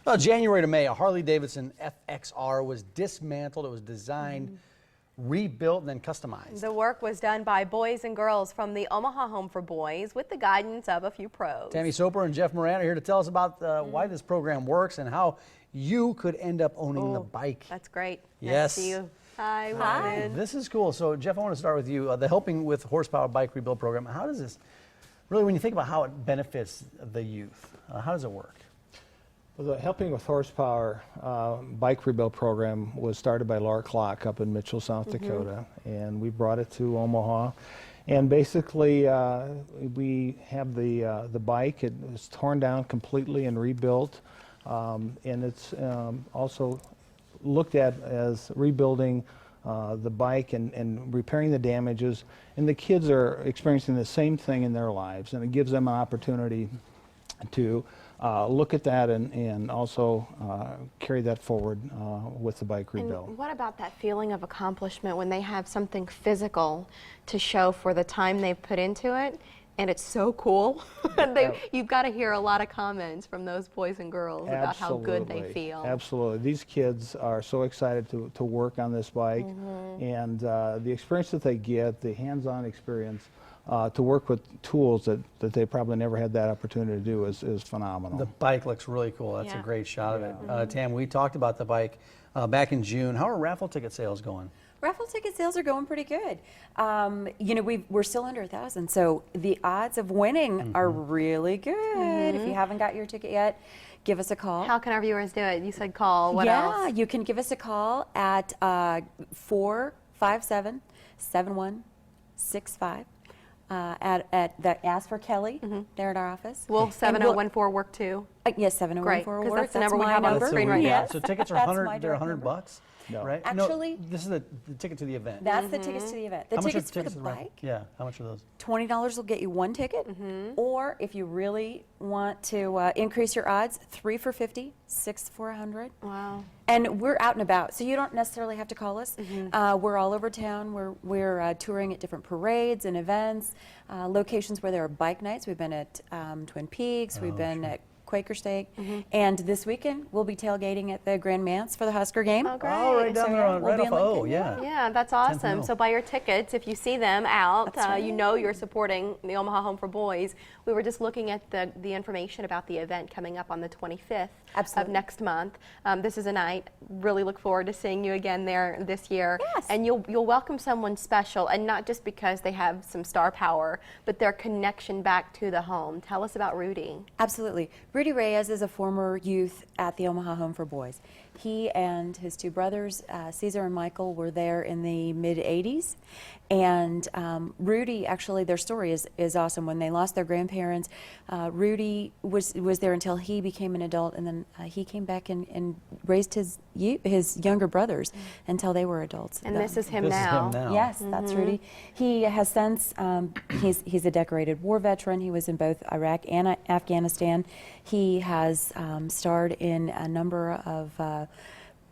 Well, January to May, a Harley-Davidson FXR was dismantled. It was designed, rebuilt, and then customized. The work was done by boys and girls from the Omaha Home for Boys with the guidance of a few pros. Tami Soper and Jeff Moran are here to tell us about why this program works and how you could end up owning the bike. That's great. Yes. Nice to see you. Hi. Hi. This is cool. So, Jeff, I want to start with you. The Helping with Horsepower Bike Rebuild program, how does this, really, when you think about how it benefits the youth, how does it work? Well, the Helping with Horsepower Bike Rebuild program was started by Laura Clock up in Mitchell, South Dakota, and we brought it to Omaha. And basically, we have the bike. It was torn down completely and rebuilt, and it's also looked at as rebuilding the bike and repairing the damages. And the kids are experiencing the same thing in their lives, and it gives them an opportunity to look at that and also carry that forward with the bike rebuild. And what about that feeling of accomplishment when they have something physical to show for the time they've put into it? And it's so cool. You've got to hear a lot of comments from those boys and girls about how good they feel. Absolutely. These kids are so excited to work on this bike, and the experience that they get, the hands-on experience, to work with tools that they probably never had that opportunity to do is phenomenal. The bike looks really cool. That's a great shot of it. Tam, we talked about the bike back in June. How are raffle ticket sales going? Raffle ticket sales are going pretty good. You know, we're still under 1,000, so the odds of winning are really good. If you haven't got your ticket yet, give us a call. How can our viewers do it? You said call. What else? Yeah, you can give us a call at 457-7165. Ask for Kelly there at our office. Will 7014 work too? Yes, 7014 will work. That's the number we have on the screen right now. So tickets are they're $100, No. right? Actually, no, this is the ticket to the event. That's the tickets to the event. The How much are tickets for the bike, Yeah, how much are those? $20 will get you one ticket, or if you really want to increase your odds, 3 for $50, 6 for $100. Wow. And we're out and about, so you don't necessarily have to call us. We're all over town. We're touring at different parades and events, locations where there are bike nights. We've been at Twin Peaks. We've been at Quaker Steak, and this weekend we'll be tailgating at the Grand Manse for the Husker game. Oh, great. Oh, right down there on we'll right off. Yeah, that's awesome. So buy your tickets if you see them out. You know you're supporting the Omaha Home for Boys. We were just looking at the information about the event coming up on the 25th of next month. This is a night. Really look forward to seeing you again there this year. Yes. And you'll welcome someone special, and not just because they have some star power, but their connection back to the home. Tell us about Rudy. Absolutely. Rudy Reyes is a former youth at the Omaha Home for Boys. He and his two brothers, Caesar and Michael, were there in the mid-'80s. And Rudy, actually, their story is awesome. When they lost their grandparents, Rudy was there until he became an adult, and then he came back and raised his younger brothers until they were adults. And this is him now. Yes, that's Rudy. He has since, he's a decorated war veteran. He was in both Iraq and Afghanistan. He has starred in a number of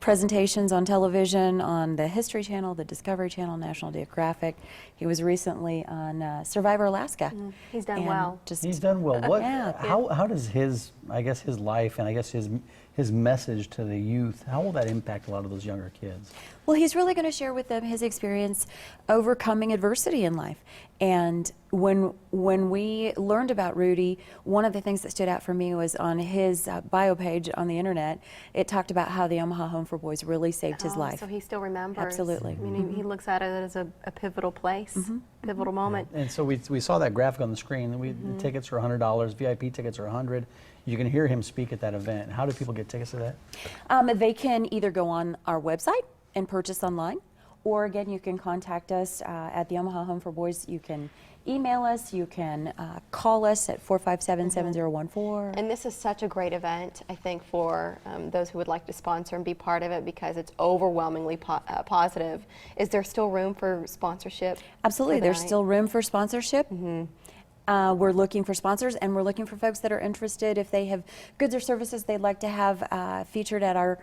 presentations on television, on the History Channel, the Discovery Channel, National Geographic. He was recently on Survivor Alaska. He's done well. He's done well. What? How does his life and I guess his message to the youth, how will that impact a lot of those younger kids? Well, he's really going to share with them his experience overcoming adversity in life. And when we learned about Rudy, one of the things that stood out for me was on his bio page on the internet, it talked about how the Omaha Home for Boys really saved his life. So he still remembers. Absolutely. I mean, he looks at it as a pivotal place, pivotal moment. And so we saw that graphic on the screen. The tickets are $100. VIP tickets are $100. You can hear him speak at that event. How do people get tickets to that? They can either go on our website and purchase online, or again, you can contact us at the Omaha Home for Boys. You can email us, you can call us at 457-7014. And this is such a great event, I think, for those who would like to sponsor and be part of it, because it's overwhelmingly positive. Is there still room for sponsorship? Absolutely, there's still room for sponsorship. We're looking for sponsors, and we're looking for folks that are interested, if they have goods or services they'd like to have featured at our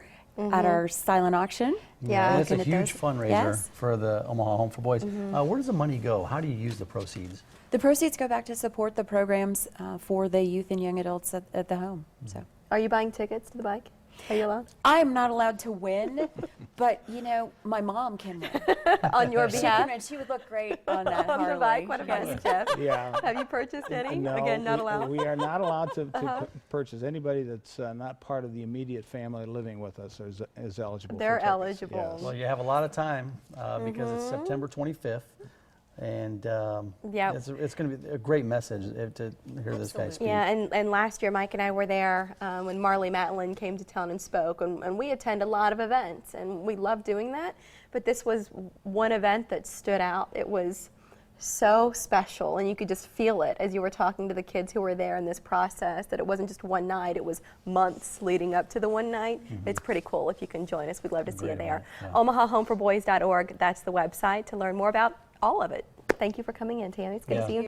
silent auction. Yeah, it's a huge fundraiser for the Omaha Home for Boys. Where does the money go? How do you use the proceeds? The proceeds go back to support the programs for the youth and young adults at the home. So, are you buying tickets to the bike? Are you allowed? I am not allowed to win, but you know, my mom can win. On your She behalf? can win. She would look great on that On Harley. the bike? What about you, Jeff? Yeah. Have you purchased any? No, Again, not allowed? we are not allowed to purchase. Anybody that's not part of the immediate family living with us is eligible. They're for tickets. eligible. Yes. Well, you have a lot of time because it's September 25th. And it's going to be a great message to hear this guy speak. Yeah, and last year Mike and I were there when Marley Matlin came to town and spoke, and we attend a lot of events, and we love doing that, but this was one event that stood out. It was so special, and you could just feel it as you were talking to the kids who were there in this process, that it wasn't just one night, it was months leading up to the one night. It's pretty cool. If you can join us, we'd love to see you there. Yeah. OmahaHomeForBoys.org, that's the website to learn more about all of it. Thank you for coming in, Tami. It's good to see you.